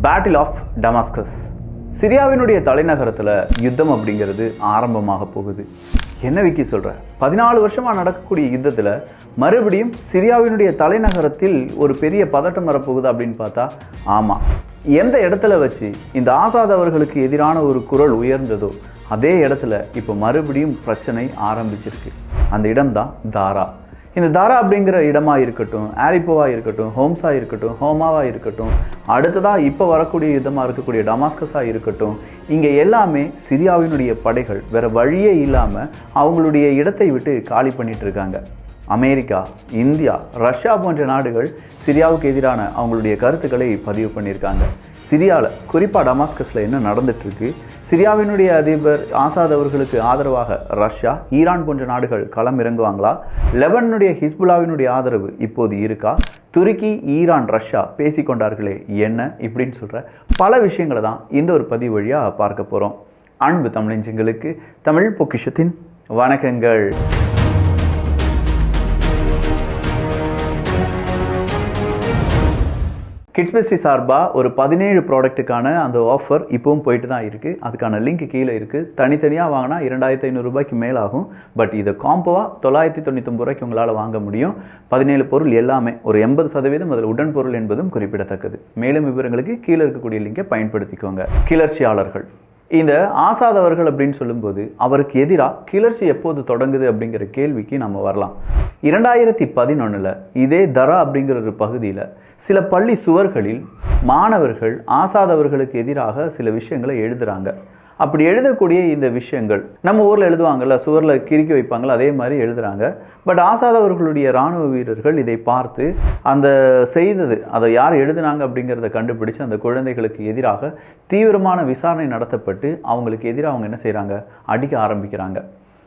Battle of Damascus. சிரியாவினுடைய தலைநகரத்தில் யுத்தம் அப்படிங்கிறது ஆரம்பமாக போகுது. என்ன விக்கி சொல்கிற? 14 வருஷமாக நடக்கக்கூடிய யுத்தத்தில் மறுபடியும் சிரியாவினுடைய தலைநகரத்தில் ஒரு பெரிய பதட்டம் வரப்போகுது அப்படின்னு பார்த்தா, ஆமாம், எந்த இடத்துல வச்சு இந்த ஆசாத் அவர்களுக்கு எதிரான ஒரு குரல் உயர்ந்ததோ அதே இடத்துல இப்போ மறுபடியும் பிரச்சனை ஆரம்பிச்சிருக்கு. அந்த இடம்தான் தாரா. இந்த தாரா அப்படிங்கிற இடமா இருக்கட்டும், ஆலிப்போவா இருக்கட்டும், ஹோம்ஸா இருக்கட்டும், ஹோமாவா இருக்கட்டும், அடுத்ததாக இப்போ வரக்கூடிய யுத்தமாக இருக்கக்கூடிய டமாஸ்கஸாக இருக்கட்டும், இங்கே எல்லாமே சிரியாவினுடைய படைகள் வேறு வழியே இல்லாமல் அவங்களுடைய இடத்தை விட்டு காலி பண்ணிட்டு இருக்காங்க. அமெரிக்கா, இந்தியா, ரஷ்யா போன்ற நாடுகள் சிரியாவுக்கு எதிரான அவங்களுடைய கருத்துக்களை பதிவு பண்ணியிருக்காங்க. சிரியாவில் குறிப்பாக டமாஸ்கஸில் என்ன நடந்துட்டுருக்கு, சிரியாவினுடைய அதிபர் ஆசாத் அவர்களுக்கு ஆதரவாக ரஷ்யா, ஈரான் போன்ற நாடுகள் களம் இறங்குவாங்களா? லெபனுடைய ஹிஸ்புல்லாவினுடைய ஆதரவு இப்போது இருக்கா? துருக்கி, ஈரான், ரஷ்யா பேசிக்கொண்டார்களே என்ன, இப்படின்னு சொல்கிற பல விஷயங்களை தான் இந்த ஒரு பதிவு வழியாக பார்க்க போகிறோம். அன்பு தமிழஞ்சங்களுக்கு தமிழ் பொக்கிஷத்தின் வணக்கங்கள். கிட்ஸ் பெஸ்டி சார்பாக ஒரு 17 ப்ராடக்ட்டுக்கான அந்த ஆஃபர் இப்போவும் போயிட்டு தான் இருக்குது. அதுக்கான லிங்க் கீழே இருக்குது. தனித்தனியாக வாங்கினா 2500 ரூபாய்க்கு மேலே ஆகும். பட் இதை காம்போவாக 999 ரூபாய்க்கு உங்களால் வாங்க முடியும். 17 பொருள் எல்லாமே ஒரு 80% அதில் உடன் பொருள் என்பதும் குறிப்பிடத்தக்கது. மேலும் விவரங்களுக்கு கீழே இருக்கக்கூடிய லிங்கை பயன்படுத்திக்கோங்க. கிளர்ச்சியாளர்கள். இந்த ஆசாத் அவர்கள் அப்படின்னு சொல்லும்போது அவருக்கு எதிராக கிளர்ச்சி எப்போது தொடங்குது அப்படிங்கிற கேள்விக்கு நம்ம வரலாம். 2011 இதே தரா அப்படிங்கிற ஒரு பகுதியில் சில பள்ளி சுவர்களில் மாணவர்கள் ஆசாத் அவர்களுக்கு எதிராக சில விஷயங்களை எழுதுகிறாங்க. அப்படி எழுதக்கூடிய இந்த விஷயங்கள் நம்ம ஊரில் எழுதுவாங்கள்ல, சுவரில் கிறுக்கி வைப்பாங்கள, அதே மாதிரி எழுதுகிறாங்க. பட் ஆசாத் அவர்களுடைய இராணுவ வீரர்கள் இதை பார்த்து அந்த செய்தது அதை யார் எழுதுனாங்க அப்படிங்கிறத கண்டுபிடிச்சு அந்த குழந்தைகளுக்கு எதிராக தீவிரமான விசாரணை நடத்தப்பட்டு அவங்களுக்கு எதிராக அவங்க என்ன செய்கிறாங்க, அடிக்க ஆரம்பிக்கிறாங்க.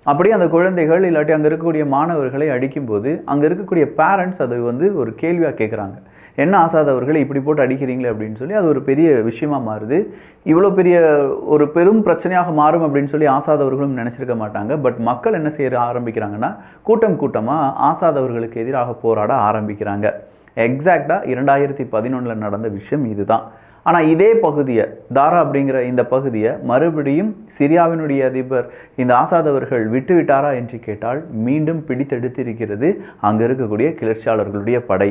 அப்படியே அந்த குழந்தைகள் இல்லாட்டி அங்கே இருக்கக்கூடிய மாணவர்களை அடிக்கும்போது அங்கே இருக்கக்கூடிய பேரண்ட்ஸ் அது ஒரு கேள்வியாக கேட்குறாங்க, என்ன ஆசாத் அவர்களை இப்படி போட்டு அடிக்கிறீங்களே அப்படின்னு சொல்லி. அது ஒரு பெரிய விஷயமா மாறுது. இவ்வளோ பெரிய ஒரு பெரும் பிரச்சனையாக மாறும் அப்படின்னு சொல்லி ஆசாத் அவர்களும் நினச்சிருக்க மாட்டாங்க. பட் மக்கள் என்ன செய்ய ஆரம்பிக்கிறாங்கன்னா, கூட்டமாக ஆசாத் அவர்களுக்கு எதிராக போராட ஆரம்பிக்கிறாங்க. எக்ஸாக்டாக 2011 நடந்த விஷயம் இதுதான். ஆனால் இதே பகுதியை, தாரா அப்படிங்கிற இந்த பகுதியை மறுபடியும் சிரியாவினுடைய அதிபர் இந்த ஆசாத் அவர்கள் விட்டுவிட்டாரா என்று கேட்டால் மீண்டும் பிடித்தெடுத்திருக்கிறது அங்கே இருக்கக்கூடிய கிளர்ச்சியாளர்களுடைய படை.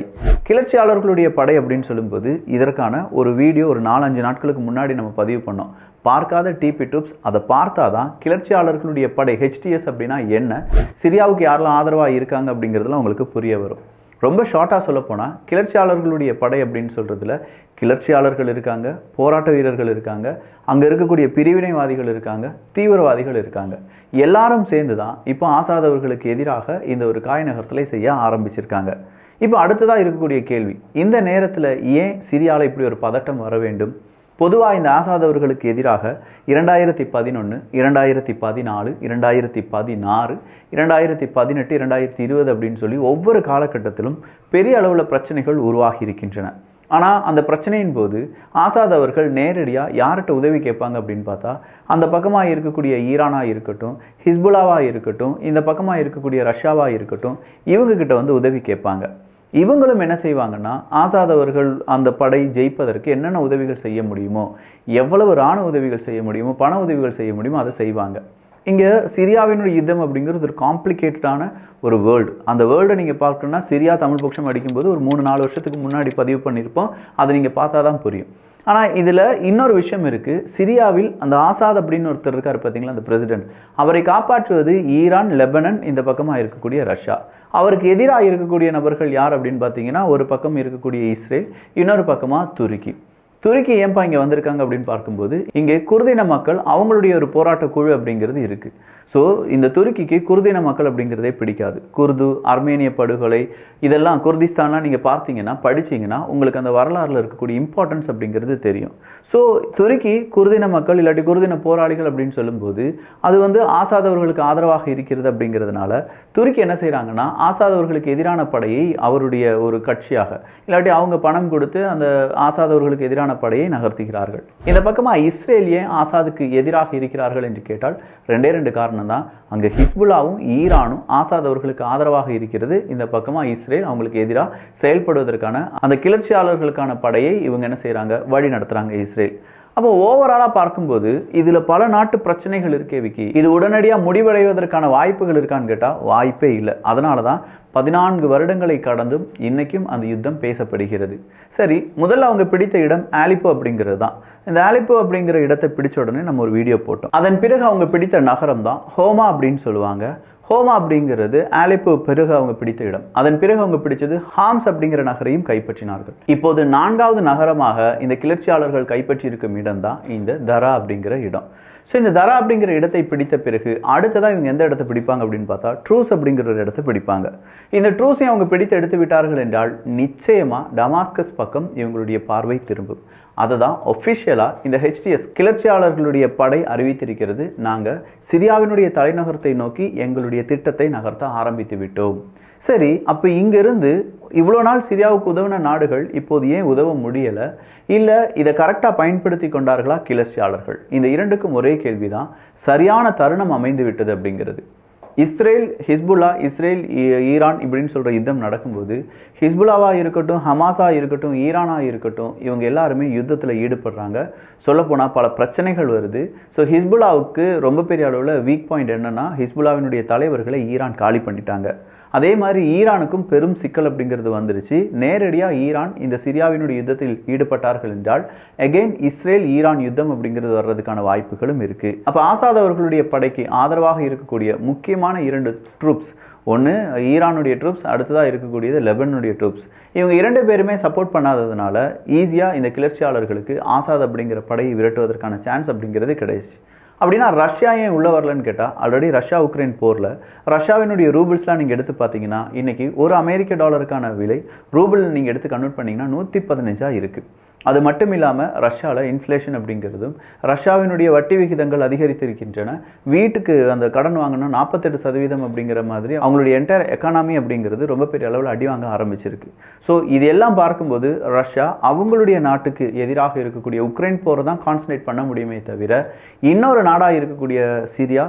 கிளர்ச்சியாளர்களுடைய படை அப்படின்னு சொல்லும்போது இதற்கான ஒரு வீடியோ ஒரு 4-5 நாட்களுக்கு முன்னாடி நம்ம பதிவு பண்ணோம். பார்க்காத டிபி டிப்ஸ் அதை பார்த்தா தான் கிளர்ச்சியாளர்களுடைய படை HTS அப்படின்னா என்ன, சிரியாவுக்கு யாரெல்லாம் ஆதரவாக இருக்காங்க அப்படிங்கிறதுலாம் உங்களுக்கு புரிய வரும். ரொம்ப ஷார்ட்டாக சொல்லப்போனால் கிளர்ச்சியாளர்களுடைய படை அப்படின்னு சொல்கிறதுல கிளர்ச்சியாளர்கள் இருக்காங்க, போராட்ட வீரர்கள் இருக்காங்க, அங்கே இருக்கக்கூடிய பிரிவினைவாதிகள் இருக்காங்க, தீவிரவாதிகள் இருக்காங்க. எல்லாரும் சேர்ந்து தான் இப்போ ஆசாத் அவர்களுக்கு எதிராக இந்த ஒரு காய் நகர்த்தலை செய்ய ஆரம்பிச்சிருக்காங்க. இப்போ அடுத்ததாக இருக்கக்கூடிய கேள்வி, இந்த நேரத்தில் ஏன் சிரியாவில் இப்படி ஒரு பதட்டம் வர வேண்டும்? பொதுவாக இந்த ஆசாத் அவர்களுக்கு எதிராக 2011, 2014, 2016, 2018, 2020 அப்படின்னு சொல்லி ஒவ்வொரு காலகட்டத்திலும் பெரிய அளவில் பிரச்சனைகள் உருவாகி இருக்கின்றன. ஆனால் அந்த பிரச்சனையின் போது ஆசாத் அவர்கள் நேரடியாக யார்கிட்ட உதவி கேட்பாங்க அப்படின்னு பார்த்தா, அந்த பக்கமாக இருக்கக்கூடிய ஈரானாக இருக்கட்டும், ஹிஸ்புல்லாவாக இருக்கட்டும், இந்த பக்கமாக இருக்கக்கூடிய ரஷ்யாவாக இருக்கட்டும், இவங்கக்கிட்ட உதவி கேட்பாங்க. இவங்களும் என்ன செய்வாங்கன்னா, ஆசாத் அவர்கள் அந்த படை ஜெயிப்பதற்கு என்னென்ன உதவிகள் செய்ய முடியுமோ, எவ்வளவு இராணுவ உதவிகள் செய்ய முடியுமோ, பண உதவிகள் செய்ய முடியுமோ அதை செய்வாங்க. இங்கே சிரியாவினுடைய யுத்தம் அப்படிங்கிறது ஒரு காம்ப்ளிகேட்டடான ஒரு வேர்ல்டு. அந்த வேர்ல்டை நீங்கள் பார்க்கணுன்னா சிரியா தமிழ் பட்சம் அடிக்கும்போது ஒரு 3-4 வருஷத்துக்கு முன்னாடி பதிவு பண்ணியிருப்போம். அதை நீங்கள் பார்த்தா தான் புரியும். ஆனால் இதில் இன்னொரு விஷயம் இருக்குது. சிரியாவில் அந்த ஆசாத் அப்படின்னு ஒருத்தர் இருக்கார் பார்த்தீங்களா, அந்த பிரசிடென்ட், அவரை காப்பாற்றுவது ஈரான், லெபனன், இந்த பக்கமாக இருக்கக்கூடிய ரஷ்யா. அவருக்கு எதிராக இருக்கக்கூடிய நபர்கள் யார் அப்படின்னு பார்த்தீங்கன்னா, ஒரு பக்கம் இருக்கக்கூடிய இஸ்ரேல், இன்னொரு பக்கமாக துருக்கி. துருக்கி ஏன்பா இங்கே வந்திருக்காங்க அப்படின்னு பார்க்கும்போது, இங்கே குர்தின மக்கள் அவங்களுடைய ஒரு போராட்ட குழு அப்படிங்கிறது இருக்குது. ஸோ இந்த துருக்கிக்கு குர்தின மக்கள் அப்படிங்கிறதே பிடிக்காது. குர்து, அர்மேனிய படுகொலை, இதெல்லாம் குர்திஸ்தான்லாம் நீங்கள் பார்த்தீங்கன்னா படிச்சிங்கன்னா உங்களுக்கு அந்த வரலாறில் இருக்கக்கூடிய இம்பார்ட்டன்ஸ் அப்படிங்கிறது தெரியும். ஸோ துருக்கி குர்தின மக்கள் இல்லாட்டி குர்தின போராளிகள் அப்படின்னு சொல்லும்போது அது ஆசாத் அவர்களுக்கு ஆதரவாக இருக்கிறது. அப்படிங்கிறதுனால துருக்கி என்ன செய்கிறாங்கன்னா, ஆசாத் அவர்களுக்கு எதிரான படையை அவருடைய ஒரு கட்சியாக இல்லாட்டி அவங்க பணம் கொடுத்து அந்த ஆசாத் அவர்களுக்கு எதிரான படையை நகர்த்துகிறார்கள். இந்த பக்கமாக இஸ்ரேல் ஏன் ஆசாதுக்கு எதிராக இருக்கிறார்கள் என்று கேட்டால் 2 காரணம் காரணம் தான் அங்கே ஹிஸ்புல்லாவும் ஈரானும் ஆசாத் அவர்களுக்கு ஆதரவாக இருக்கிறது. இந்த பக்கமாக இஸ்ரேல் அவங்களுக்கு எதிராக செயல்படுவதற்கான அந்த கிளர்ச்சியாளர்களுக்கான படையை இவங்க என்ன செய்கிறாங்க, வழி நடத்துகிறாங்க இஸ்ரேல். அப்போ ஓவராலாக பார்க்கும்போது இதில் பல நாட்டு பிரச்சனைகள் இருக்கே விக்கி, இது உடனடியாக முடிவடைவதற்கான வாய்ப்புகள் இருக்கான்னு கேட்டால் வாய்ப்பே இல்லை. அதனால தான் 14 வருடங்களை கடந்தும் இன்னைக்கும் அந்த யுத்தம் பேசப்படுகிறது. சரி, முதல்ல அவங்க பிடித்த இடம் ஆலிப்போ அப்படிங்கிறது தான். இந்த ஆலிப்போ அப்படிங்கிற இடத்தை பிடிச்ச உடனே நம்ம ஒரு வீடியோ போட்டோம். அதன் பிறகு அவங்க பிடித்த நகரம் தான் ஹோமா அப்படின்னு சொல்லுவாங்க. ஹோமா அப்படிங்கிறது ஆலிப்போ பிறகு அவங்க பிடித்த இடம். அதன் பிறகு அவங்க பிடிச்சது ஹாம்ஸ் அப்படிங்கிற நகரையும் கைப்பற்றினார்கள். இப்போது 4வது நகரமாக இந்த கிளர்ச்சியாளர்கள் கைப்பற்றி இருக்கும் இடம் தான் இந்த தரா அப்படிங்கிற இடம். ஸோ இந்த தரா அப்படிங்கிற இடத்தை பிடித்த பிறகு அடுத்ததான் இவங்க எந்த இடத்தை பிடிப்பாங்க அப்படின்னு பார்த்தா ட்ரூஸ் அப்படிங்கிற ஒரு இடத்தை பிடிப்பாங்க. இந்த ட்ரூஸை அவங்க பிடித்து எடுத்து விட்டார்கள் என்றால் நிச்சயமாக டமாஸ்கஸ் பக்கம் இவங்களுடைய பார்வை திரும்பும். அதை தான் ஒஃபிஷியலாக இந்த ஹெச்டிஎஸ் கிளர்ச்சியாளர்களுடைய படை அறிவித்திருக்கிறது. நாங்கள் சிரியாவினுடைய தலைநகரத்தை நோக்கி எங்களுடைய திட்டத்தை நகர்த்த ஆரம்பித்து விட்டோம். சரி, அப்போ இங்கிருந்து இவ்வளோ நாள் சிரியாவுக்கு உதவின நாடுகள் இப்போது ஏன் உதவ முடியலை? இல்லை இதை கரெக்டாக பயன்படுத்தி கொண்டார்களா கிளர்ச்சியாளர்கள்? இந்த இரண்டுக்கும் ஒரே கேள்வி தான். சரியான தருணம் அமைந்து விட்டது அப்படிங்கிறது. இஸ்ரேல் ஹிஸ்புல்லா, இஸ்ரேல் ஈரான் இப்படின்னு சொல்கிற யுத்தம் நடக்கும்போது ஹிஸ்புல்லாவாக இருக்கட்டும், ஹமாஸாக இருக்கட்டும், ஈரானாக இருக்கட்டும், இவங்க எல்லாருமே யுத்தத்தில் ஈடுபடுறாங்க. சொல்லப்போனால் பல பிரச்சனைகள் வருது. ஸோ ஹிஸ்புல்லாவுக்கு ரொம்ப பெரிய அளவில் வீக் பாயிண்ட் என்னென்னா ஹிஸ்புல்லாவினுடைய தலைவர்களை ஈரான் காலி பண்ணிட்டாங்க. அதே மாதிரி ஈரானுக்கும் பெரும் சிக்கல் அப்படிங்கிறது வந்துருச்சு. நேரடியாக ஈரான் இந்த சிரியாவினுடைய யுத்தத்தில் ஈடுபட்டார்கள் என்றால் அகெயின் இஸ்ரேல் ஈரான் யுத்தம் அப்படிங்கிறது வர்றதுக்கான வாய்ப்புகளும் இருக்குது. அப்போ ஆசாத் அவர்களுடைய படைக்கு ஆதரவாக இருக்கக்கூடிய முக்கியமான 2 ட்ரூப்ஸ், ஒன்று ஈரானுடைய ட்ரூப்ஸ், அடுத்ததாக இருக்கக்கூடியது லெபனுடைய ட்ரூப்ஸ். இவங்க 2 பேருமே சப்போர்ட் பண்ணாததுனால ஈஸியாக இந்த கிளர்ச்சியாளர்களுக்கு ஆசாத் அப்படிங்கிற படையை விரட்டுவதற்கான சான்ஸ் அப்படிங்கிறது கிடைச்சு. அப்படின்னா ரஷ்யா ஏன் உள்ளே வரலன்னு கேட்டால் ஆல்ரெடி ரஷ்யா உக்ரைன் போரில் ரஷ்யாவினுடைய ரூபிள்ஸ்லாம் நீங்கள் எடுத்து பார்த்தீங்கன்னா இன்றைக்கி ஒரு அமெரிக்க டாலருக்கான விலை ரூபிள் நீங்கள் எடுத்து கன்வெர்ட் பண்ணிங்கன்னா 115 இருக்குது. அது மட்டும் இல்லாமல் ரஷ்யாவில் இன்ஃப்ளேஷன் அப்படிங்கிறதும் ரஷ்யாவினுடைய வட்டி விகிதங்கள் அதிகரித்திருக்கின்றன. வீட்டுக்கு அந்த கடன் வாங்கினா 48% அப்படிங்கிற மாதிரி அவங்களுடைய என்டையர் எக்கானமி அப்படிங்கிறது ரொம்ப பெரிய அளவில் அடி வாங்க ஆரம்பிச்சிருக்கு. ஸோ இது எல்லாம் பார்க்கும்போது ரஷ்யா அவங்களுடைய நாட்டுக்கு எதிராக இருக்கக்கூடிய உக்ரைன் போரை தான் கான்சன்ட்ரேட் பண்ண முடியுமே தவிர இன்னொரு நாடாக இருக்கக்கூடிய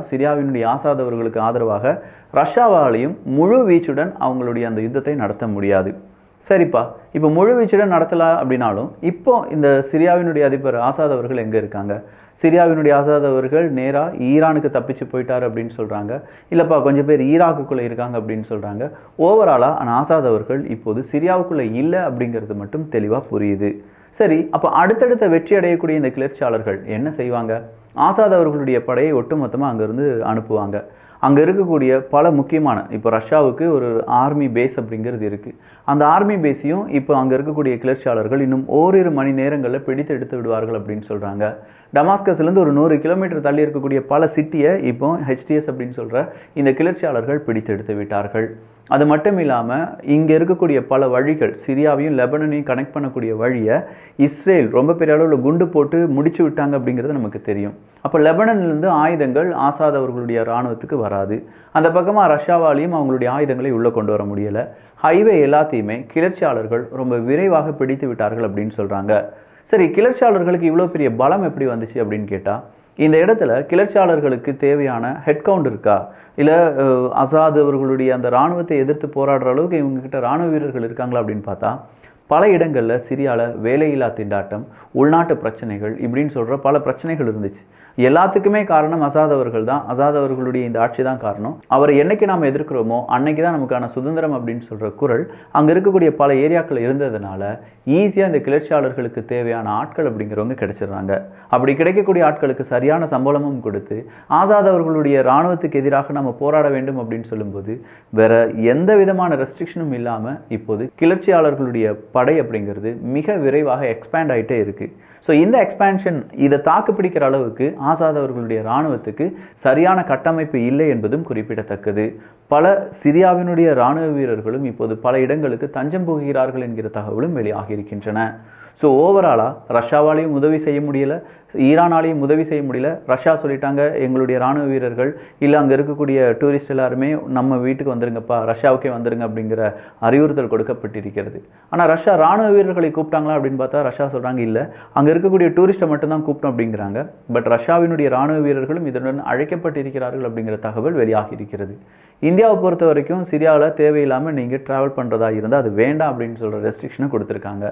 சிரியாவினுடைய ஆசாத் அவர்களுக்கு ஆதரவாக ரஷ்யாவாலையும் முழு வீச்சுடன் அவங்களுடைய அந்த யுத்தத்தை நடத்த முடியாது. சரிப்பா, இப்போ முழு வீச்சுடன் நடத்தலாம் அப்படின்னாலும் இப்போ இந்த சிரியாவினுடைய அதிபர் ஆசாத் அவர்கள் எங்கே இருக்காங்க? சிரியாவினுடைய ஆசாத் அவர்கள் நேராக ஈரானுக்கு தப்பிச்சு போயிட்டார் அப்படின்னு சொல்கிறாங்க. இல்லைப்பா, கொஞ்சம் பேர் ஈராக்குள்ளே இருக்காங்க அப்படின்னு சொல்கிறாங்க. ஓவராலாக அந்த ஆசாத் அவர்கள் இப்போது சிரியாவுக்குள்ளே இல்லை அப்படிங்கிறது மட்டும் தெளிவாக புரியுது. சரி, அப்போ அடுத்தடுத்த வெற்றி அடையக்கூடிய இந்த கிளர்ச்சியாளர்கள் என்ன செய்வாங்க? ஆசாத் அவர்களுடைய படையை ஒட்டுமொத்தமாக அங்கேருந்து அனுப்புவாங்க. அங்கே இருக்கக்கூடிய பல முக்கியமான, இப்போ ரஷ்யாவுக்கு ஒரு ஆர்மி பேஸ் அப்படிங்கிறது இருக்குது. அந்த ஆர்மி பேஸையும் இப்போ அங்கே இருக்கக்கூடிய கிளர்ச்சியாளர்கள் இன்னும் ஓரிரு மணி நேரங்களில் பிடித்து எடுத்து விடுவார்கள் அப்படின்னு சொல்கிறாங்க. டமாஸ்கஸ்லேருந்து ஒரு 100 கிலோமீட்டர் தள்ளி இருக்கக்கூடிய பல சிட்டியை இப்போ ஹெச்டிஎஸ் அப்படின்னு சொல்கிற இந்த கிளர்ச்சியாளர்கள் பிடித்து எடுத்து விட்டார்கள். அது மட்டும் இல்லாமல் இங்கே இருக்கக்கூடிய பல வழிகள், சிரியாவையும் லெபனனையும் கனெக்ட் பண்ணக்கூடிய வழியை இஸ்ரேல் ரொம்ப பெரிய அளவில் குண்டு போட்டு முடிச்சு விட்டாங்க அப்படிங்கிறது நமக்கு தெரியும். அப்போ லெபனன்லேருந்து ஆயுதங்கள் ஆசாத் அவர்களுடைய இராணுவத்துக்கு வராது. அந்த பக்கமாக ரஷ்யாவாலையும் அவங்களுடைய ஆயுதங்களை உள்ளே கொண்டு வர முடியலை. ஹைவே எல்லாத்தையுமே கிளர்ச்சியாளர்கள் ரொம்ப விரைவாக பிடித்து விட்டார்கள் அப்படின்னு சொல்கிறாங்க. சரி, கிளர்ச்சியாளர்களுக்கு இவ்வளோ பெரிய பலம் எப்படி வந்துச்சு அப்படின்னு கேட்டால் இந்த இடத்துல கிளர்ச்சியாளர்களுக்கு தேவையான ஹெட் கவுண்ட் இருக்கா? இல்லை ஆசாத் அவர்களுடைய அந்த இராணுவத்தை எதிர்த்து போராடுற அளவுக்கு இவங்ககிட்ட இராணுவ வீரர்கள் இருக்காங்களா அப்படின்னு பார்த்தா பல இடங்களில் சிரியாவில் வேலையில்லா திண்டாட்டம், உள்நாட்டு பிரச்சனைகள் இப்படின்னு சொல்கிற பல பிரச்சனைகள் இருந்துச்சு. எல்லாத்துக்குமே காரணம் ஆசாத் அவர்கள் தான். ஆசாத் அவர்களுடைய இந்த ஆட்சி தான் காரணம். அவரை என்னைக்கு நாம் எதிர்க்கிறோமோ அன்னைக்கு தான் நமக்கான சுதந்திரம் அப்படின்னு சொல்கிற குரல் அங்கே இருக்கக்கூடிய பல ஏரியாக்கள் இருந்ததுனால ஈஸியாக இந்த கிளர்ச்சியாளர்களுக்கு தேவையான ஆட்கள் அப்படிங்கிறவங்க கிடைச்சிடுறாங்க. அப்படி கிடைக்கக்கூடிய ஆட்களுக்கு சரியான சம்பளமும் கொடுத்து ஆசாத் அவர்களுடைய இராணுவத்துக்கு எதிராக நம்ம போராட வேண்டும் அப்படின்னு சொல்லும்போது வேற எந்த விதமான ரெஸ்ட்ரிக்ஷனும் இல்லாமல் இப்போது கிளர்ச்சியாளர்களுடைய படை அப்படிங்கிறது மிக விரைவாக எக்ஸ்பேண்ட் ஆகிட்டே இருக்குது. ஸோ இந்த எக்ஸ்பேன்ஷன் இதை தாக்கு பிடிக்கிற அளவுக்கு ஆசாத் அவர்களுடைய இராணுவத்துக்கு சரியான கட்டமைப்பு இல்லை என்பதும் குறிப்பிடத்தக்கது. பல சிரியாவினுடைய இராணுவ வீரர்களும் இப்போது பல இடங்களுக்கு தஞ்சம் புகுகிறார்கள் என்கிற தகவலும் வெளியாகி இருக்கின்றன. ஸோ ஓவராலாக ரஷ்யாவாலையும் உதவி செய்ய முடியலை, ஈரானாலையும் உதவி செய்ய முடியல. ரஷ்யா சொல்லிட்டாங்க, எங்களுடைய ராணுவ வீரர்கள் இல்லை அங்கே இருக்கக்கூடிய டூரிஸ்ட் எல்லாருமே நம்ம வீட்டுக்கு வந்துருங்கப்பா, ரஷ்யாவுக்கே வந்துருங்க அப்படிங்கிற அறிவுறுத்தல் கொடுக்கப்பட்டிருக்கிறது. ஆனால் ரஷ்யா ராணுவ வீரர்களை கூப்பிட்டாங்களா அப்படின்னு பார்த்தா ரஷ்யா சொல்கிறாங்க இல்லை, அங்கே இருக்கக்கூடிய டூரிஸ்ட்டை மட்டும்தான் கூப்பிட்டோம் அப்படிங்கிறாங்க. பட் ரஷ்யாவினுடைய ராணுவ வீரர்களும் இதனுடன் அழைக்கப்பட்டிருக்கிறார்கள் அப்படிங்கிற தகவல் வெளியாகி இருக்கிறது. இந்தியாவை பொறுத்த வரைக்கும் சிரியாவில் தேவையில்லாமல் நீங்கள் ட்ராவல் பண்ணுறதா இருந்தால் அது வேண்டாம் அப்படின்னு சொல்கிற ரெஸ்ட்ரிக்ஷனை கொடுத்துருக்காங்க.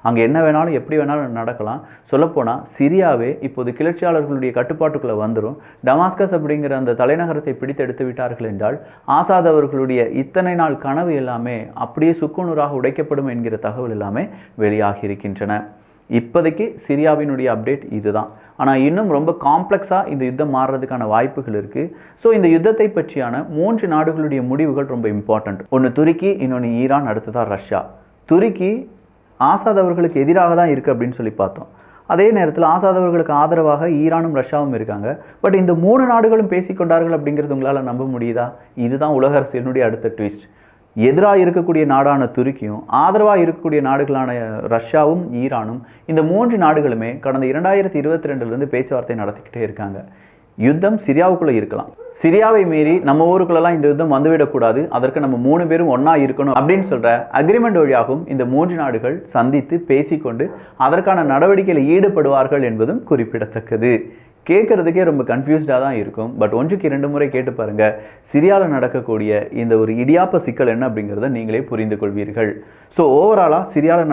அங்கே என்ன வேணாலும் எப்படி வேணாலும் நடக்கலாம். சொல்லப்போனால் சிரியாவே இப்போது கிளர்ச்சியாளர்களுடைய கட்டுப்பாட்டுக்குள்ளே வந்துடும். டமாஸ்கஸ் அப்படிங்கிற அந்த தலைநகரத்தை பிடித்தெடுத்து விட்டார்கள் என்றால் ஆசாத் அவர்களுடைய இத்தனை நாள் கனவு எல்லாமே அப்படியே சுக்குநூறாக உடைக்கப்படும் என்கிற தகவல் எல்லாமே வெளியாகி இருக்கின்றன. இப்போதைக்கு சிரியாவினுடைய அப்டேட் இதுதான். ஆனால் இன்னும் ரொம்ப காம்ப்ளெக்ஸாக இந்த யுத்தம் மாறுறதுக்கான வாய்ப்புகள் இருக்குது. ஸோ இந்த யுத்தத்தை பற்றியான 3 நாடுகளுடைய முடிவுகள் ரொம்ப இம்பார்ட்டண்ட். ஒன்று துருக்கி, இன்னொன்று ஈரான், அடுத்ததான் ரஷ்யா. துருக்கி ஆசாத் அவர்களுக்கு எதிராக தான் இருக்குது அப்படின்னு சொல்லி பார்த்தோம். அதே நேரத்தில் ஆசாத் அவர்களுக்கு ஆதரவாக ஈரானும் ரஷ்யாவும் இருக்காங்க. பட் இந்த 3 நாடுகளும் பேசிக்கொண்டார்கள் அப்படிங்கிறது உங்களால் நம்ப முடியுதா? இதுதான் உலக அரசியலினுடைய அடுத்த ட்விஸ்ட். எதிராக இருக்கக்கூடிய நாடான துருக்கியும் ஆதரவாக இருக்கக்கூடிய நாடுகளான ரஷ்யாவும் ஈரானும், இந்த 3 நாடுகளுமே கடந்த 2022 பேச்சுவார்த்தை நடத்திக்கிட்டே இருக்காங்க. யுத்தம் சிரியாவுக்குள்ளே இருக்கலாம். சிரியாவை மீறி நம்ம ஊருக்குள்ளெல்லாம் இந்த யுத்தம் வந்துவிடக்கூடாது, அதற்கு நம்ம 3 பேரும் ஒன்றா இருக்கணும் அப்படின்னு சொல்கிற அக்ரிமெண்ட் வழியாகவும் இந்த 3 நாடுகள் சந்தித்து பேசிக்கொண்டு அதற்கான நடவடிக்கையில் ஈடுபடுவார்கள் என்பதும் குறிப்பிடத்தக்கது. கேட்குறதுக்கே ரொம்ப கன்ஃபியூஸ்டாக தான் இருக்கும். பட் 1க்கு 2 முறை கேட்டு பாருங்கள், சிரியாவில் நடக்கக்கூடிய இந்த ஒரு இடியாப்ப சிக்கல் என்ன அப்படிங்கிறத நீங்களே புரிந்து கொள்வீர்கள். ஸோ ஓவராலாக சிரியாவில்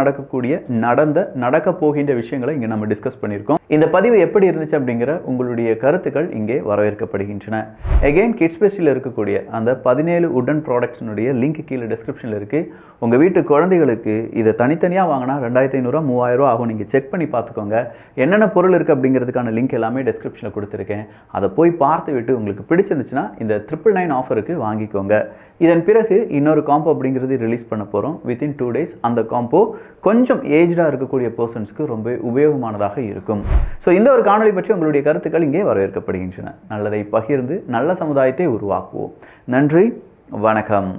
நடக்க போகின்ற விஷயங்களை இங்கே நம்ம டிஸ்கஸ் பண்ணியிருக்கோம். இந்த பதிவு எப்படி இருந்துச்சு அப்படிங்கிற உங்களுடைய கருத்துக்கள் இங்கே வரவேற்கப்படுகின்றன. எகெயின் கிட்ஸ் பெஸ்டில் இருக்கக்கூடிய அந்த 17 உடன் ப்ராடக்ட்ஸினுடைய லிங்க் கீழே டிஸ்கிரிப்ஷனில் இருக்குது. உங்கள் வீட்டு குழந்தைகளுக்கு இதை தனித்தனியாக வாங்கினா 2500 3000 ஆகும். நீங்கள் செக் பண்ணி பார்த்துக்கோங்க. என்னென்ன பொருள் இருக்குது அப்படிங்கிறதுக்கான லிங்க் எல்லாமே டிஸ்கிரிப்ஷனில் கொடுத்துருக்கேன். அதை போய் பார்த்து விட்டு உங்களுக்கு பிடிச்சிருந்துச்சுன்னா இந்த 999 ஆஃபருக்கு வாங்கிக்கோங்க. இதன் பிறகு இன்னொரு காம்போ அப்படிங்கிறது ரிலீஸ் பண்ண போகிறோம். வித்தின் 2 days அந்த காம்போ கொஞ்சம் ஏஜ்டாக இருக்கக்கூடிய பர்சன்ஸ்க்கு ரொம்ப உபயோகமானதாக இருக்கும். ஸோ இந்த ஒரு காணொலி பற்றி உங்களுடைய கருத்துக்கள் இங்கே வரவேற்கப்படுகின்றன. நல்லதை பகிர்ந்து நல்ல சமுதாயத்தை உருவாக்குவோம். நன்றி, வணக்கம்.